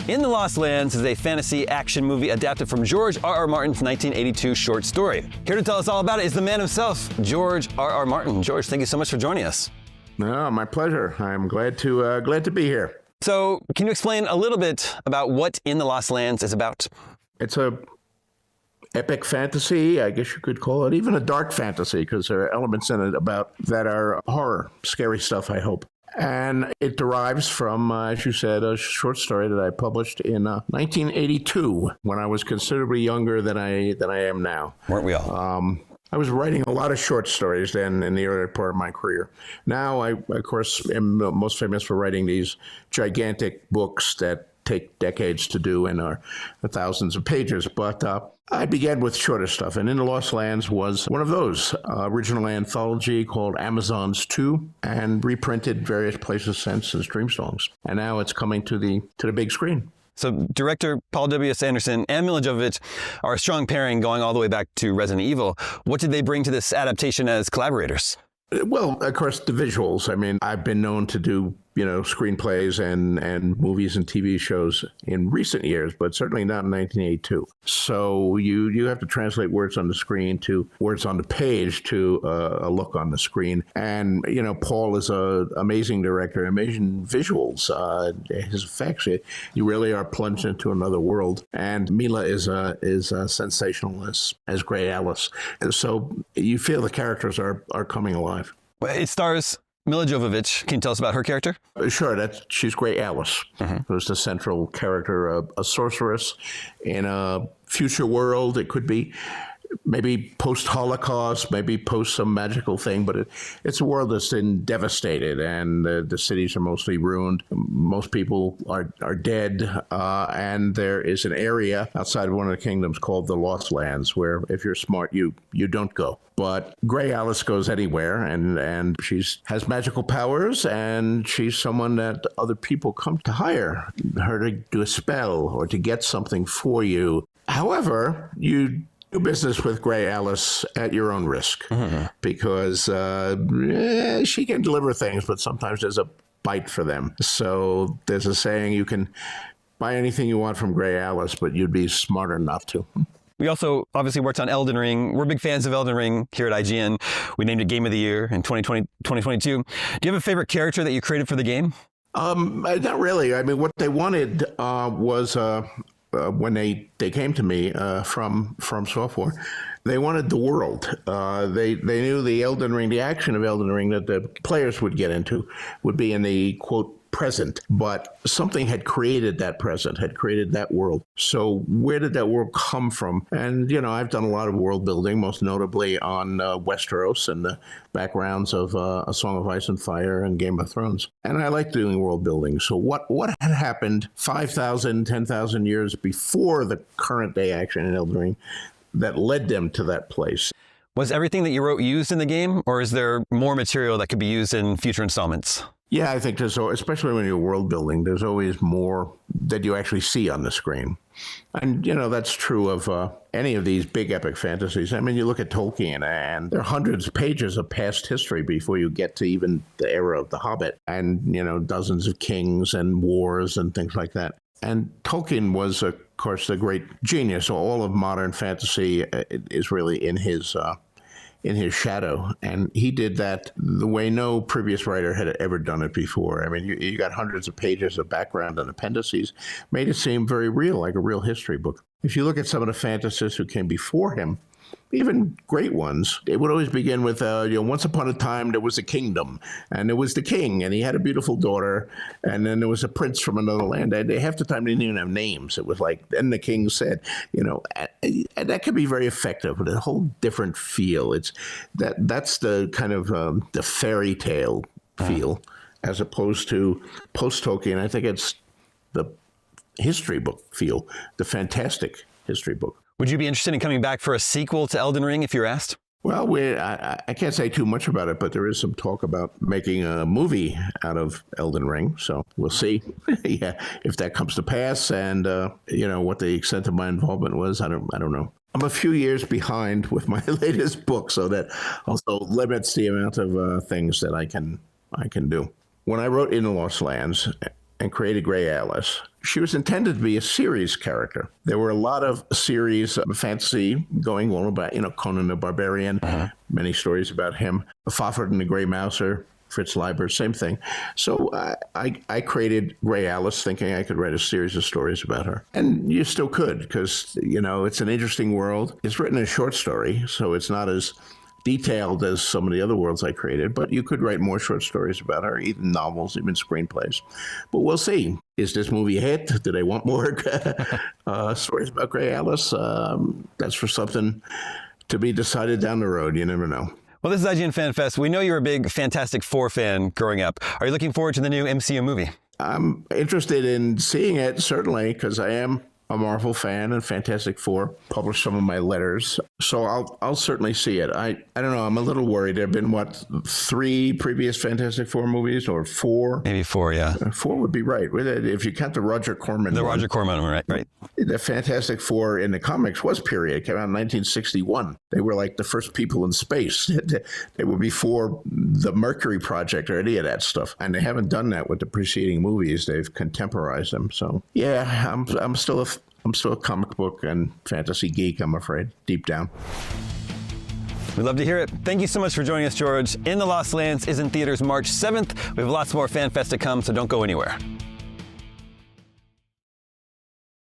In the Lost Lands is a fantasy action movie adapted from George R.R. Martin's 1982 short story. Here to tell us all about it is the man himself, George R.R. Martin. George, thank you so much for joining us. No, my pleasure. I'm glad to be here. So, can you explain a little bit about what In the Lost Lands is about? It's a epic fantasy, I guess you could call it, even a dark fantasy, because there are elements in it about that are horror, scary stuff, I hope. And it derives from, as you said, a short story that I published in 1982, when I was considerably younger than I am now. Weren't we all? I was writing a lot of short stories then in the earlier part of my career. Now, I, of course, am most famous for writing these gigantic books that take decades to do and are thousands of pages. But I began with shorter stuff, and In the Lost Lands was one of those. Original anthology called Amazons 2, and reprinted various places since as Dream Songs. And now it's coming to the big screen. So director Paul W.S. Anderson and Milla Jovovich are a strong pairing going all the way back to Resident Evil. What did they bring to this adaptation as collaborators? Well, of course, the visuals. I mean, I've been known to do, screenplays and movies and TV shows in recent years, but certainly not in 1982. So you have to translate words on the screen to words on the page to a look on the screen. And, Paul is an amazing director, amazing visuals. His effects, you really are plunged into another world. And Milla is sensational as Grey Alice. So you feel the characters are coming alive. It stars Milla Jovovich. Can you tell us about her character? Sure. She's Grey Alice, who's the central character, a sorceress in a future world. It could be maybe post-Holocaust, maybe post some magical thing, but it's a world that's been devastated, and the cities are mostly ruined. Most people are dead, and there is an area outside of one of the kingdoms called the Lost Lands, where if you're smart, you don't go. But Grey Alice goes anywhere, and she has magical powers, and she's someone that other people come to hire her to do a spell or to get something for you. However, you do business with Grey Alice at your own risk, because she can deliver things, but sometimes there's a bite for them. So there's a saying, you can buy anything you want from Grey Alice, but you'd be smarter not to. We also obviously worked on Elden Ring. We're big fans of Elden Ring here at IGN. We named it Game of the Year in 2022. Do you have a favorite character that you created for the game? Not really. I mean, what they wanted was... when they came to me from Software, they wanted the world. They knew the Elden Ring, the action of Elden Ring that the players would get into would be in the, quote, present. But something had created that present, had created that world. So where did that world come from? And, I've done a lot of world building, most notably on Westeros and the backgrounds of A Song of Ice and Fire and Game of Thrones. And I like doing world building. So what had happened 5,000, 10,000 years before the current day action in Elden Ring that led them to that place? Was everything that you wrote used in the game, or is there more material that could be used in future installments? Yeah, I think there's, especially when you're world building, there's always more that you actually see on the screen. And, that's true of any of these big epic fantasies. I mean, you look at Tolkien, and there are hundreds of pages of past history before you get to even the era of The Hobbit, and, dozens of kings and wars and things like that. And Tolkien was, of course, the great genius. All of modern fantasy is really in his shadow. And he did that the way no previous writer had ever done it before. I mean, you got hundreds of pages of background and appendices, made it seem very real, like a real history book. If you look at some of the fantasists who came before him, even great ones, it would always begin with, once upon a time there was a kingdom, and there was the king, and he had a beautiful daughter, and then there was a prince from another land. And half the time they didn't even have names. It was like, then the king said, and that could be very effective with a whole different feel. That's the kind of the fairy tale feel, as opposed to post-Tolkien. I think it's the history book feel, the fantastic history book. Would you be interested in coming back for a sequel to Elden Ring if you're asked? Well, I can't say too much about it, but there is some talk about making a movie out of Elden Ring. So we'll see if that comes to pass, and what the extent of my involvement was. I don't know. I'm a few years behind with my latest book, so that also limits the amount of things that I can do. When I wrote In the Lost Lands, and created Grey Alice. She was intended to be a series character. There were a lot of series of fantasy going on about, Conan the Barbarian, many stories about him. Fafhrd and the Grey Mouser, Fritz Leiber, same thing. So I created Grey Alice thinking I could write a series of stories about her. And you still could, because, it's an interesting world. It's written in a short story, so it's not as detailed as some of the other worlds I created, but you could write more short stories about her, even novels, even screenplays. But we'll see. Is this movie a hit? Do they want more stories about Grey Alice? That's for something to be decided down the road. You never know. Well, this is IGN Fan Fest. We know you were a big Fantastic Four fan growing up. Are you looking forward to the new MCU movie? I'm interested in seeing it, certainly, because I am a Marvel fan, and Fantastic Four published some of my letters. So I'll certainly see it. I don't know. I'm a little worried. There have been, 3 previous Fantastic Four movies, or 4? Maybe 4, yeah. 4 would be right. If you count the Roger Corman The one. Roger Corman one, right. The Fantastic Four in the comics was period. It came out in 1961. They were like the first people in space. They were before the Mercury Project or any of that stuff. And they haven't done that with the preceding movies. They've contemporized them. So, yeah, I'm still a comic book and fantasy geek, I'm afraid, deep down. We'd love to hear it. Thank you so much for joining us, George. In the Lost Lands is in theaters March 7th. We have lots more Fan Fest to come, so don't go anywhere.